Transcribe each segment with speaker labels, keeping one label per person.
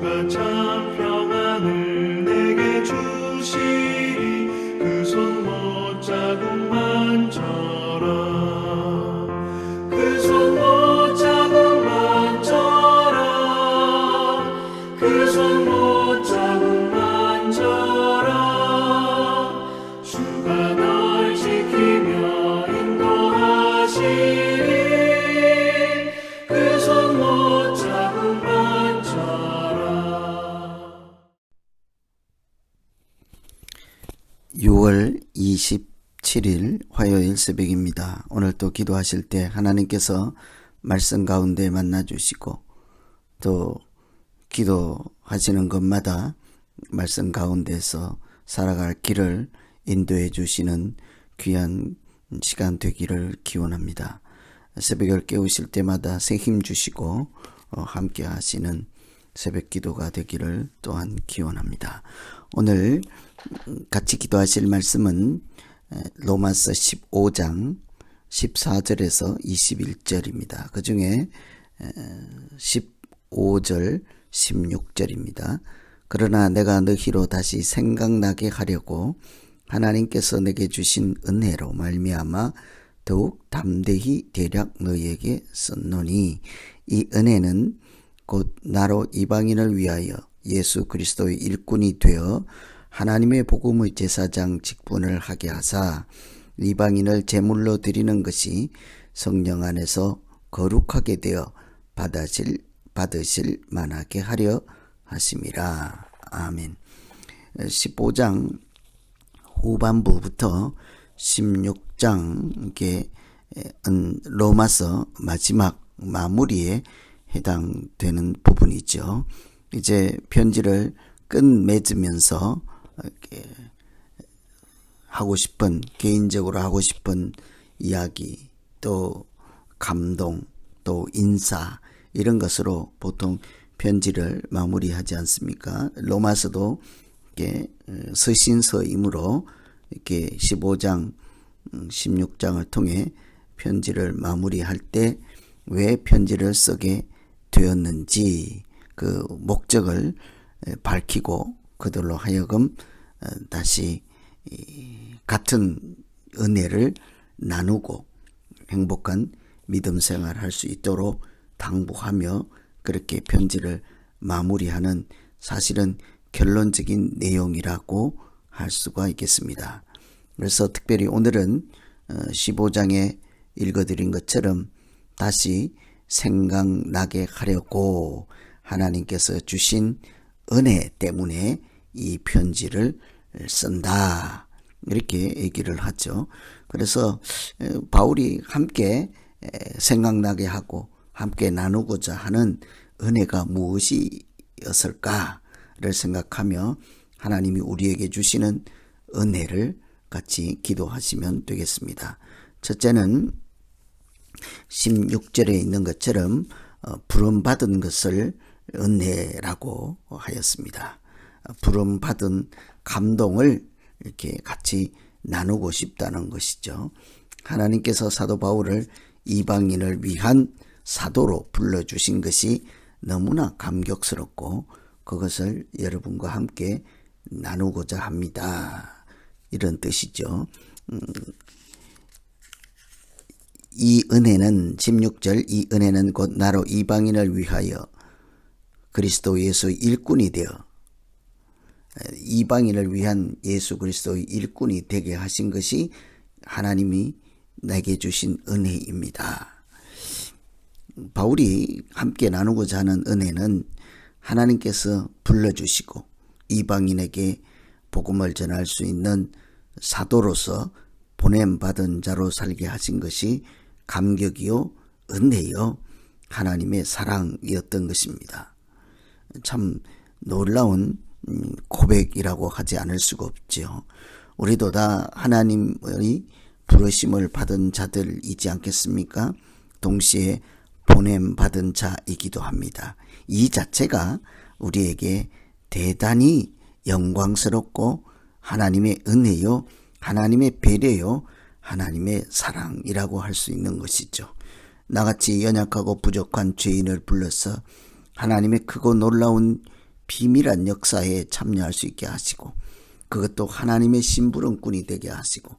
Speaker 1: 주가 참 평안을 내게 주시리. 그 손 못자국만져라. 그 손 못자국만져라. 그 손 못자국만져라. 주가 널 지키며 인도하시리. 그 손 못자국만져라.
Speaker 2: 6월 27일 화요일 새벽입니다. 오늘 또 기도하실 때 하나님께서 말씀 가운데 만나주시고 또 기도하시는 것마다 말씀 가운데서 살아갈 길을 인도해 주시는 귀한 시간 되기를 기원합니다. 새벽을 깨우실 때마다 새 힘 주시고 함께 하시는 새벽 기도가 되기를 또한 기원합니다. 오늘 같이 기도하실 말씀은 로마서 15장 14절에서 21절입니다. 그 중에 15절 16절입니다. 그러나 내가 너희로 다시 생각나게 하려고 하나님께서 내게 주신 은혜로 말미암아 더욱 담대히 대략 너희에게 썼노니 이 은혜는 곧 나로 이방인을 위하여 예수 그리스도의 일꾼이 되어 하나님의 복음의 제사장 직분을 하게 하사 이방인을 제물로 드리는 것이 성령 안에서 거룩하게 되어 받으실 만하게 하려 하심이라. 아멘. 15장 후반부부터 16장 로마서 마지막 마무리에 해당되는 부분이죠. 이제 편지를 끝맺으면서 이렇게 개인적으로 하고 싶은 이야기, 또 감동, 또 인사, 이런 것으로 보통 편지를 마무리하지 않습니까? 로마서도 이렇게 서신서이므로 이렇게 15장, 16장을 통해 편지를 마무리할 때 왜 편지를 쓰게 되었는지 그 목적을 밝히고 그들로 하여금 다시 같은 은혜를 나누고 행복한 믿음 생활할 수 있도록 당부하며 그렇게 편지를 마무리하는 사실은 결론적인 내용이라고 할 수가 있겠습니다. 그래서 특별히 오늘은 15장에 읽어드린 것처럼 다시 생각나게 하려고 하나님께서 주신 은혜 때문에 이 편지를 쓴다, 이렇게 얘기를 하죠. 그래서 바울이 함께 생각나게 하고 함께 나누고자 하는 은혜가 무엇이었을까를 생각하며 하나님이 우리에게 주시는 은혜를 같이 기도하시면 되겠습니다. 첫째는 16절에 있는 것처럼 부름받은 것을 은혜라고 하였습니다. 부름받은 감동을 이렇게 같이 나누고 싶다는 것이죠. 하나님께서 사도 바울을 이방인을 위한 사도로 불러주신 것이 너무나 감격스럽고 그것을 여러분과 함께 나누고자 합니다, 이런 뜻이죠. 이 은혜는 16절, 이 은혜는 곧 나로 이방인을 위하여 그리스도 예수의 일꾼이 되어, 이방인을 위한 예수 그리스도의 일꾼이 되게 하신 것이 하나님이 내게 주신 은혜입니다. 바울이 함께 나누고자 하는 은혜는 하나님께서 불러주시고 이방인에게 복음을 전할 수 있는 사도로서 보냄받은 자로 살게 하신 것이 감격이요 은혜요 하나님의 사랑이었던 것입니다. 참 놀라운 고백이라고 하지 않을 수가 없죠. 우리도 다 하나님의 부르심을 받은 자들이지 않겠습니까? 동시에 보냄받은 자이기도 합니다. 이 자체가 우리에게 대단히 영광스럽고 하나님의 은혜요, 하나님의 배려요, 하나님의 사랑이라고 할 수 있는 것이죠. 나같이 연약하고 부족한 죄인을 불러서 하나님의 크고 놀라운 비밀한 역사에 참여할 수 있게 하시고, 그것도 하나님의 심부름꾼이 되게 하시고,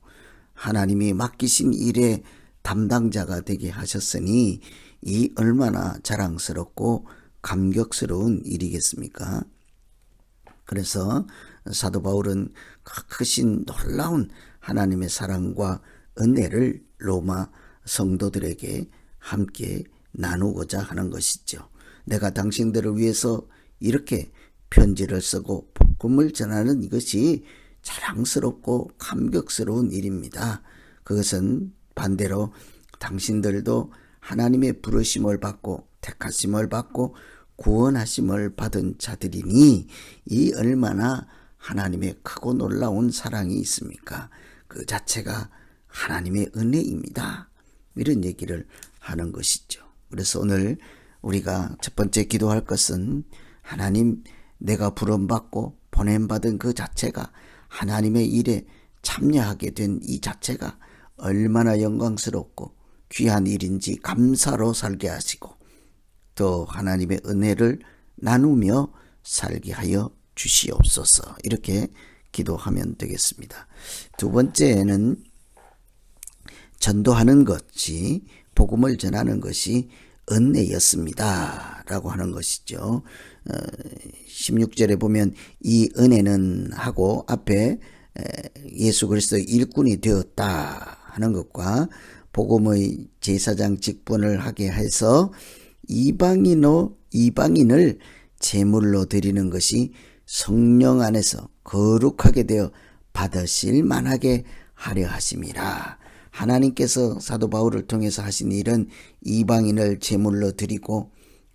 Speaker 2: 하나님이 맡기신 일의 담당자가 되게 하셨으니 이 얼마나 자랑스럽고 감격스러운 일이겠습니까? 그래서 사도 바울은 크신 놀라운 하나님의 사랑과 은혜를 로마 성도들에게 함께 나누고자 하는 것이죠. 내가 당신들을 위해서 이렇게 편지를 쓰고 복음을 전하는 이것이 자랑스럽고 감격스러운 일입니다. 그것은 반대로 당신들도 하나님의 부르심을 받고 택하심을 받고 구원하심을 받은 자들이니 이 얼마나 하나님의 크고 놀라운 사랑이 있습니까? 그 자체가 하나님의 은혜입니다. 이런 얘기를 하는 것이죠. 그래서 오늘 우리가 첫 번째 기도할 것은 하나님, 내가 부름받고 보냄받은 그 자체가 하나님의 일에 참여하게 된 이 자체가 얼마나 영광스럽고 귀한 일인지 감사로 살게 하시고 또 하나님의 은혜를 나누며 살게 하여 주시옵소서. 이렇게 기도하면 되겠습니다. 두 번째는 전도하는 것이, 복음을 전하는 것이 은혜였습니다 라고 하는 것이죠. 16절에 보면 이 은혜는 하고 앞에 예수 그리스도의 일꾼이 되었다 하는 것과 복음의 제사장 직분을 하게 해서 이방인을 제물로 드리는 것이 성령 안에서 거룩하게 되어 받으실 만하게 하려 하심이라. 하나님께서 사도 바울을 통해서 하신 일은 이방인을 제물로 드리고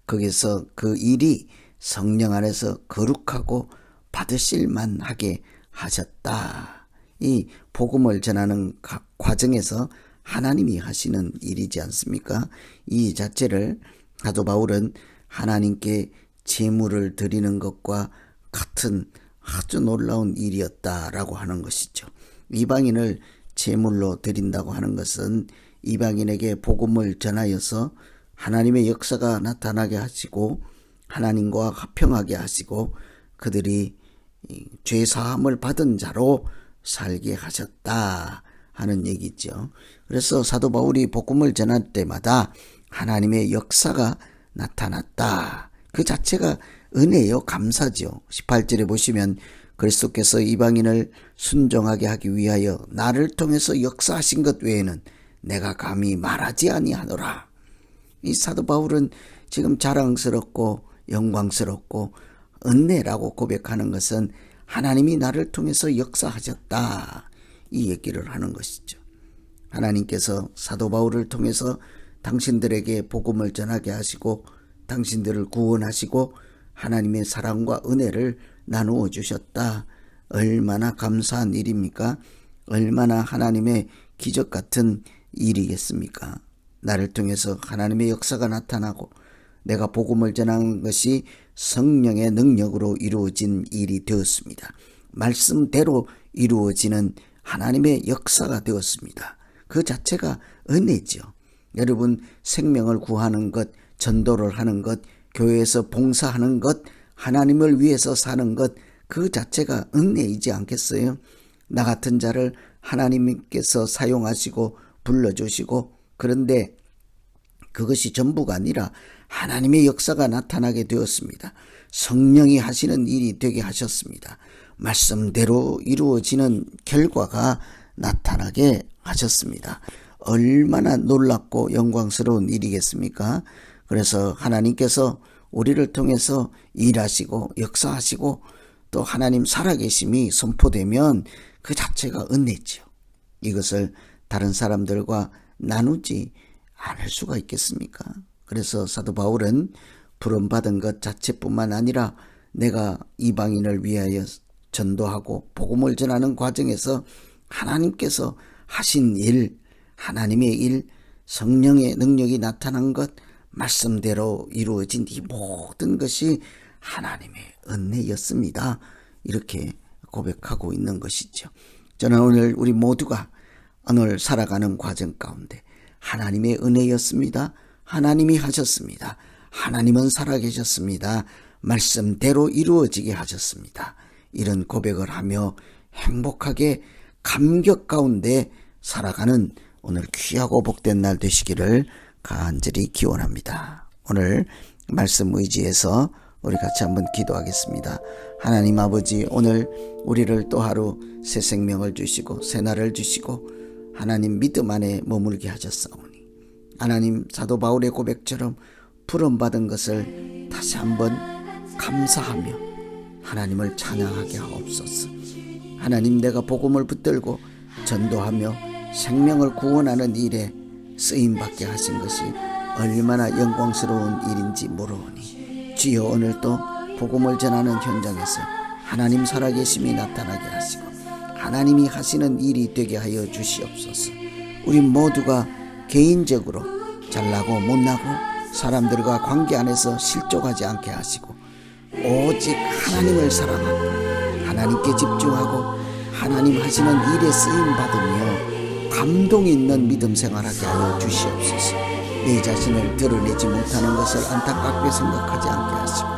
Speaker 2: 거기서 그 일이 성령 안에서 거룩하고 받으실 만하게 하셨다. 이 복음을 전하는 각 과정에서 하나님이 하시는 일이지 않습니까? 이 자체를 사도 바울은 하나님께 제물을 드리는 것과 같은 아주 놀라운 일이었다라고 하는 것이죠. 이방인을 제물로 드린다고 하는 것은 이방인에게 복음을 전하여서 하나님의 역사가 나타나게 하시고 하나님과 화평하게 하시고 그들이 죄사함을 받은 자로 살게 하셨다 하는 얘기죠. 그래서 사도 바울이 복음을 전할 때마다 하나님의 역사가 나타났다. 그 자체가 은혜요, 감사죠. 18절에 보시면 그리스도께서 이방인을 순종하게 하기 위하여 나를 통해서 역사하신 것 외에는 내가 감히 말하지 아니하노라. 이 사도 바울은 지금 자랑스럽고 영광스럽고 은혜라고 고백하는 것은 하나님이 나를 통해서 역사하셨다, 이 얘기를 하는 것이죠. 하나님께서 사도 바울을 통해서 당신들에게 복음을 전하게 하시고 당신들을 구원하시고 하나님의 사랑과 은혜를 나누어 주셨다. 얼마나 감사한 일입니까? 얼마나 하나님의 기적 같은 일이겠습니까? 나를 통해서 하나님의 역사가 나타나고 내가 복음을 전하는 것이 성령의 능력으로 이루어진 일이 되었습니다. 말씀대로 이루어지는 하나님의 역사가 되었습니다. 그 자체가 은혜죠. 여러분, 생명을 구하는 것, 전도를 하는 것, 교회에서 봉사하는 것, 하나님을 위해서 사는 것, 그 자체가 은혜이지 않겠어요? 나 같은 자를 하나님께서 사용하시고 불러주시고, 그런데 그것이 전부가 아니라 하나님의 역사가 나타나게 되었습니다. 성령이 하시는 일이 되게 하셨습니다. 말씀대로 이루어지는 결과가 나타나게 하셨습니다. 얼마나 놀랍고 영광스러운 일이겠습니까? 그래서 하나님께서 우리를 통해서 일하시고 역사하시고 또 하나님 살아계심이 선포되면 그 자체가 은혜죠. 이것을 다른 사람들과 나누지 않을 수가 있겠습니까? 그래서 사도 바울은 부름받은 것 자체뿐만 아니라 내가 이방인을 위하여 전도하고 복음을 전하는 과정에서 하나님께서 하신 일, 하나님의 일, 성령의 능력이 나타난 것, 말씀대로 이루어진 이 모든 것이 하나님의 은혜였습니다. 이렇게 고백하고 있는 것이죠. 저는 오늘 우리 모두가 오늘 살아가는 과정 가운데 하나님의 은혜였습니다. 하나님이 하셨습니다. 하나님은 살아계셨습니다. 말씀대로 이루어지게 하셨습니다. 이런 고백을 하며 행복하게 감격 가운데 살아가는 오늘 귀하고 복된 날 되시기를 간절히 기원합니다. 오늘 말씀 의지해서 우리 같이 한번 기도하겠습니다. 하나님 아버지, 오늘 우리를 또 하루 새 생명을 주시고 새 날을 주시고 하나님 믿음 안에 머물게 하셨사오니 하나님 사도 바울의 고백처럼 부름받은 것을 다시 한번 감사하며 하나님을 찬양하게 하옵소서. 하나님, 내가 복음을 붙들고 전도하며 생명을 구원하는 일에 쓰임받게 하신 것이 얼마나 영광스러운 일인지 모르오니 주여, 오늘도 복음을 전하는 현장에서 하나님 살아계심이 나타나게 하시고 하나님이 하시는 일이 되게 하여 주시옵소서. 우리 모두가 개인적으로 잘나고 못나고 사람들과 관계 안에서 실족하지 않게 하시고 오직 하나님을 사랑하고 하나님께 집중하고 하나님 하시는 일에 쓰임받으며 감동 있는 믿음 생활하게 하여 주시옵소서. 내 자신을 드러내지 못하는 것을 안타깝게 생각하지 않게 하시고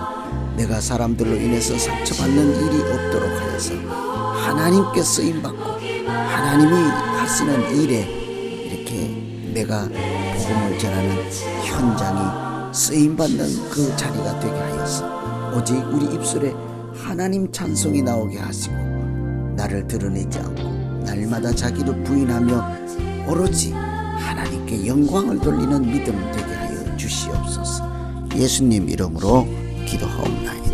Speaker 2: 내가 사람들로 인해서 상처받는 일이 없도록 하여서 하나님께 쓰임받고 하나님이 하시는 일에 이렇게 내가 복음을 전하는 현장이 쓰임받는 그 자리가 되게 하여서 오직 우리 입술에 하나님 찬송이 나오게 하시고 나를 드러내지 않고 날마다 자기를 부인하며 오로지 하나님께 영광을 돌리는 믿음 되게 하여 주시옵소서. 예수님 이름으로 기도하옵나이다.